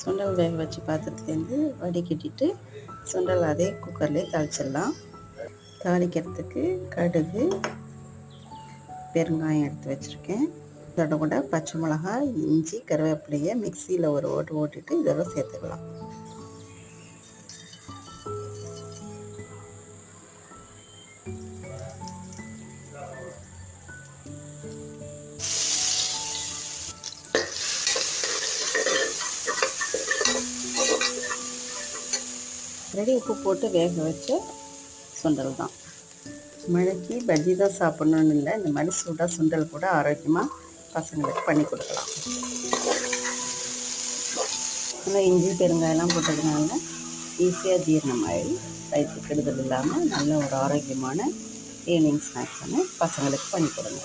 சுண்டல் வேக வச்சு பாத்திரத்துலேருந்து வடிகட்டிட்டு சுண்டல் அதே குக்கர்லேயே தாளிச்சிடலாம். தாளிக்கிறதுக்கு கடுகு, பெருங்காயம் எடுத்து வச்சுருக்கேன். இதோட கூட பச்சை மிளகாய், இஞ்சி, கருவேப்பிலையை மிக்சியில் ஒரு ஓட்டு ஓட்டிட்டு இதோட சேர்த்துக்கலாம். ரெடி உப்பு போட்டு வேக வச்ச சுண்டல் தான். மழைக்கு பஜ்ஜி தான் சாப்பிட்ணுன்னு இல்லை, இந்த மாதிரி சூடாக சுண்டல் கூட ஆரோக்கியமாக பசங்களுக்கு பண்ணி கொடுக்கலாம். ஆனால் இஞ்சி பெருங்காயெல்லாம் போட்டதுனால ஈஸியாக ஜீரணமாகி வயிற்று கெடுதல் இல்லாமல் நல்ல ஒரு ஆரோக்கியமான ஈவினிங் ஸ்நாக்ஸ் பசங்களுக்கு பண்ணி கொடுங்க.